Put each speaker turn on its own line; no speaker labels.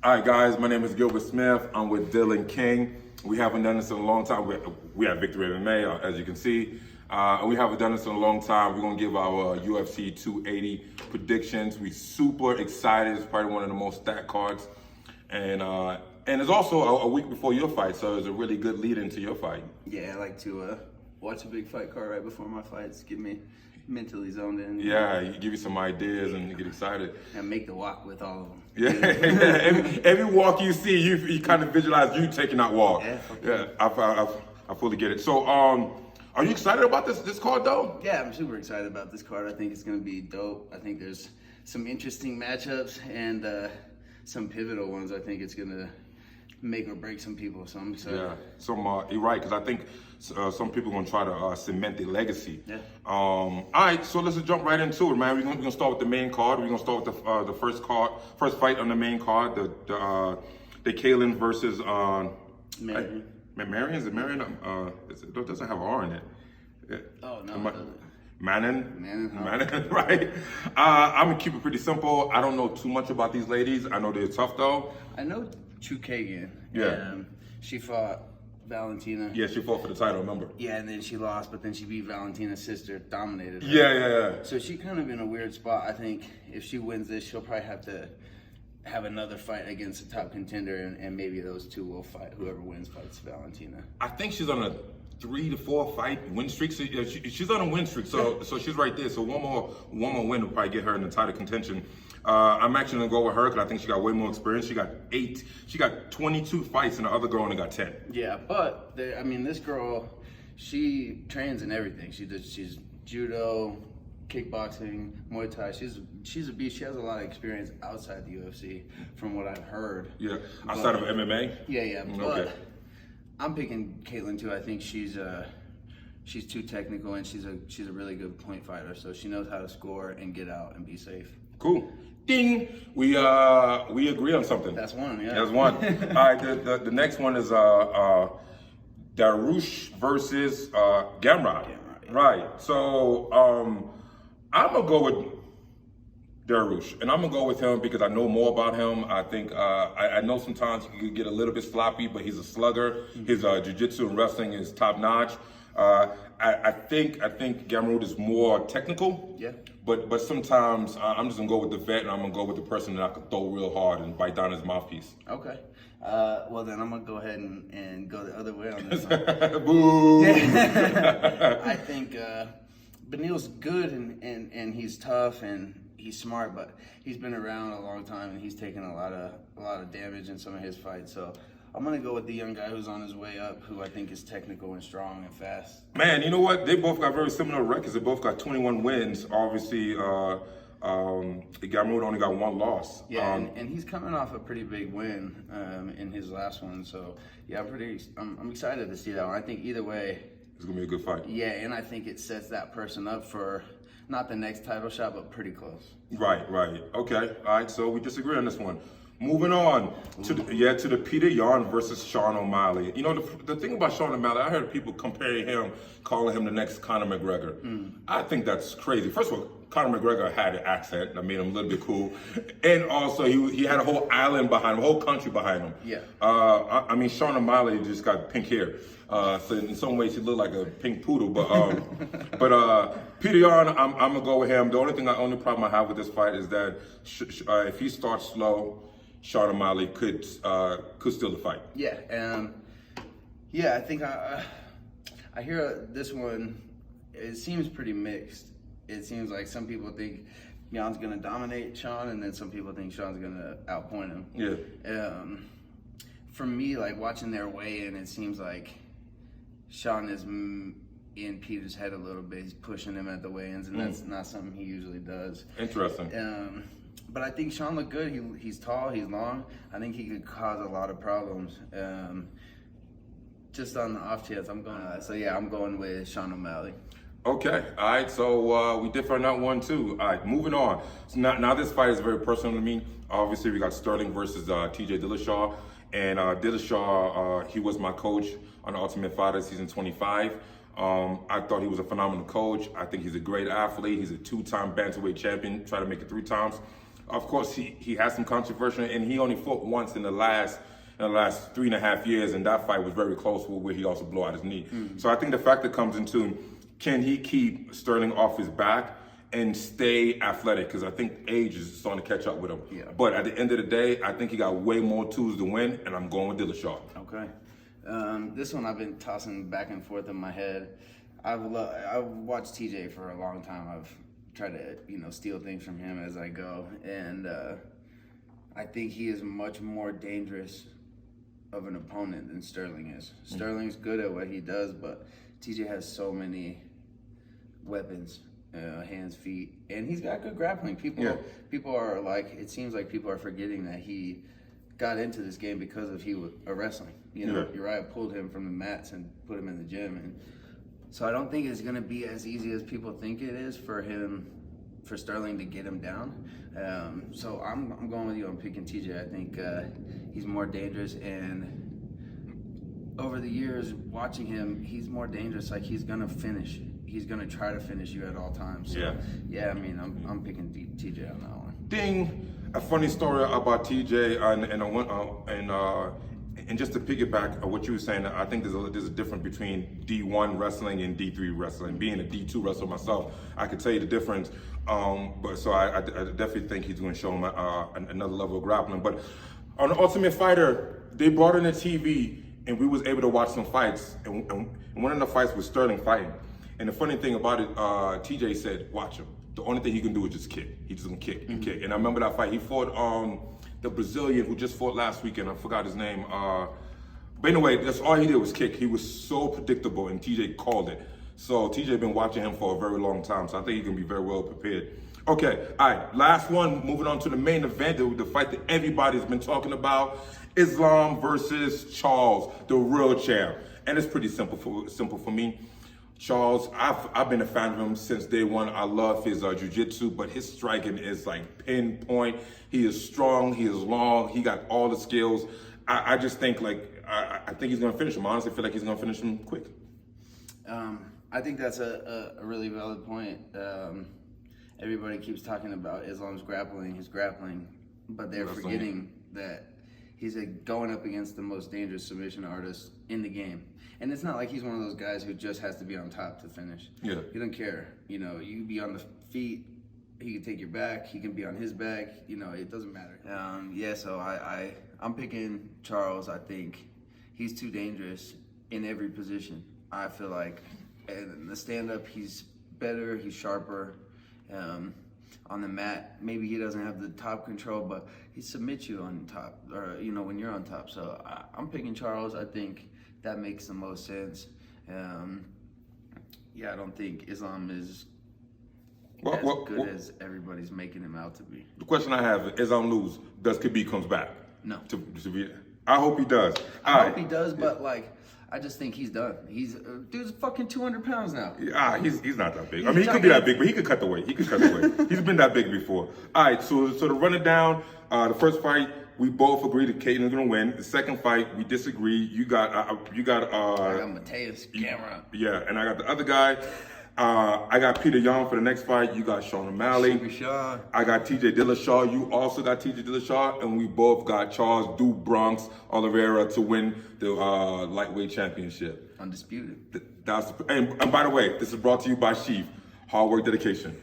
All right, guys, my name is Gilbert Smith. I'm with Dylan King. We haven't done this in a long time. We have Victory MMA, as you can see. And we haven't done this in a long time. We're going to give our UFC 280 predictions. We're super excited. It's probably one of the most stacked cards. And it's also a week before your fight, so it's a really good lead into your fight.
Yeah, I like to watch a big fight card right before my fights. Get me mentally zoned in.
Yeah, you give you some ideas and you get excited.
And make the walk with all of them.
Yeah, every walk you see, you kind of visualize you taking that walk.
Yeah,
I fully get it. So, are you excited about this card though?
Yeah, I'm super excited about this card. I think it's going to be dope. I think there's some interesting matchups and some pivotal ones. I think it's going to make or break some people, so I'm excited.
Yeah, you're right, because I think some people are going to try to cement their legacy.
Yeah.
All right, so let's just jump right into it, man. We're going to start with the main card. We're going to start with the first fight on the main card, the Kaylin versus
Marion.
Marion? Is it Marion? It doesn't have an R in it.
Oh, no, it doesn't.
Manon, right? I'm going to keep it pretty simple. I don't know too much about these ladies. I know they're tough, though.
I know Chookagian.
Yeah.
She fought Valentina.
Yeah, she fought for the title, remember?
Yeah, and then she lost, but then she beat Valentina's sister, dominated her.
Yeah.
So she kind of in a weird spot. I think if she wins this, she'll probably have to have another fight against a top contender, and maybe those two will fight. Whoever wins fights Valentina.
I think she's on a 3 to 4 fight win streak. So, she's on a win streak, so she's right there. So one more win will probably get her in the title contention. I'm actually gonna go with her because I think she got way more experience. She got 22 fights, and the other girl only got 10.
Yeah, but this girl, she trains in everything. She's judo, kickboxing, Muay Thai. She's a beast. She has a lot of experience outside the UFC, from what I've heard.
Yeah, outside of MMA.
Yeah. But
okay.
I'm picking Caitlin too. I think she's too technical, and she's a really good point fighter. So she knows how to score and get out and be safe.
Cool. Ding. We agree on something.
That's one. Yeah.
That's one. All right. The next one is Dariush versus Gamrot.
Yeah.
Right. So I'm gonna go with Dariush, and I'm gonna go with him because I know more about him. I think I know sometimes he can get a little bit sloppy, but he's a slugger. His jiu-jitsu and wrestling is top notch. I think Gamrot is more technical.
Yeah.
But sometimes I'm just gonna go with the vet, and I'm gonna go with the person that I can throw real hard and bite down his mouthpiece.
Okay. Well, then I'm gonna go ahead and go the other way on this one.
Boo!
I think Benil's good and he's tough and he's smart, but he's been around a long time and he's taken a lot of damage in some of his fights. So I'm gonna go with the young guy who's on his way up, who I think is technical and strong and fast. Man,
you know what? They both got very similar records. They both got 21 wins. Obviously, Gamrot only got 1 loss.
Yeah, and he's coming off a pretty big win in his last one. So yeah, I'm excited to see that one. I think either way,
it's gonna be a good fight.
Yeah, and I think it sets that person up for not the next title shot, but pretty close.
Right. Okay. All right. So we disagree on this one. Moving on to the Peter Yan versus Sean O'Malley. You know, the thing about Sean O'Malley, I heard people comparing him, calling him the next Conor McGregor. I think that's crazy. First of all, Conor McGregor had an accent that made him a little bit cool, and also he had a whole island behind him, a whole country behind him.
Yeah.
Sean O'Malley just got pink hair. So in some ways he looked like a pink poodle, but Peter Yan, I'm gonna go with him. The only problem I have with this fight is that if he starts slow, Sean O'Malley could steal the fight.
Yeah, I think I hear this one. It seems pretty mixed. It seems like some people think Jan's gonna dominate Sean, and then some people think Sean's gonna outpoint him.
Yeah.
For me, like watching their weigh-in, it seems like Sean is in Peter's head a little bit. He's pushing him at the weigh-ins, and that's not something he usually does.
Interesting.
But I think Sean looked good. He's tall, he's long. I think he could cause a lot of problems. Just on the off chance, I'm going with Sean O'Malley.
Okay, all right, so we differ on that one too. All right, moving on. So now this fight is very personal to me. Obviously, we got Sterling versus TJ Dillashaw. And Dillashaw, he was my coach on Ultimate Fighter Season 25. I thought he was a phenomenal coach. I think he's a great athlete. He's a 2-time bantamweight champion, tried to make it 3 times. Of course, he has some controversy, and he only fought once in the last 3.5 years, and that fight was very close, where he also blew out his knee. So I think the factor comes into, can he keep Sterling off his back and stay athletic? Because I think age is starting to catch up with him.
Yeah.
But at the end of the day, I think he got way more tools to win, and I'm going with Dillashaw.
Okay. This one I've been tossing back and forth in my head. I've watched TJ for a long time. I've tried to steal things from him as I go, and I think he is much more dangerous of an opponent than Sterling is. Sterling's good at what he does, but TJ has so many weapons, hands, feet, and he's got good grappling. People are like, it seems like people are forgetting that he got into this game because of wrestling. Uriah pulled him from the mats and put him in the gym, and so I don't think it's gonna be as easy as people think it is for Sterling to get him down. So I'm going with you. I'm picking TJ. I think he's more dangerous, and over the years watching him, he's more dangerous. Like, he's gonna finish. He's gonna try to finish you at all times. So, yeah. I mean, I'm picking TJ on that one.
Ding! A funny story about TJ, and just to piggyback on what you were saying, I think there's a difference between D1 wrestling and D3 wrestling. Being a D2 wrestler myself, I could tell you the difference. But so I definitely think he's going to show him another level of grappling. But on the Ultimate Fighter, they brought in a TV, and we was able to watch some fights. And one of the fights was Sterling fighting. And the funny thing about it, TJ said, "Watch him. The only thing he can do is just kick. He just gonna kick and kick." And I remember that fight. He fought the Brazilian who just fought last weekend. I forgot his name. But anyway, that's all he did was kick. He was so predictable, and TJ called it. So TJ been watching him for a very long time. So I think he can be very well prepared. Okay, all right. Last one. Moving on to the main event, the fight that everybody's been talking about: Islam versus Charles, the real champ. And it's pretty simple for me. Charles, I've been a fan of him since day one. I love his jiu-jitsu, but his striking is like pinpoint. He is strong, he is long, he got all the skills. I just think I think he's gonna finish him. I honestly feel like he's gonna finish him quick.
I think that's a really valid point. Everybody keeps talking about Islam's his grappling, but they're forgetting that he's going up against the most dangerous submission artist in the game. And it's not like he's one of those guys who just has to be on top to finish.
Yeah.
He doesn't care. You can be on the feet, he can take your back, he can be on his back, it doesn't matter. So I'm picking Charles. I think he's too dangerous in every position. I feel like in the stand-up, he's better, he's sharper. On the mat, maybe he doesn't have the top control, but he submits you on top, or when you're on top. So I'm picking Charles. I think that makes the most sense. I don't think Islam is as good as everybody's making him out to be.
The question I have: Islam lose? Does Khabib comes back?
No.
I hope he does.
I hope he does, but I just think he's done. Dude's fucking 200 pounds now.
He's not that big. I mean, he could be that big, but he could cut the weight. He's been that big before. All right, so to run it down, the first fight, we both agreed that Caden's gonna win. The second fight, we disagree. You got
I got Mateus Gamrot.
Yeah, and I got the other guy. I got Peter Yan for the next fight. You got Sean O'Malley.
Chookagian.
I got TJ Dillashaw. You also got TJ Dillashaw, and we both got Charles "Dude" Bronx Oliveira to win the lightweight championship.
Undisputed.
And by the way, this is brought to you by Sheaf. Hard work, dedication.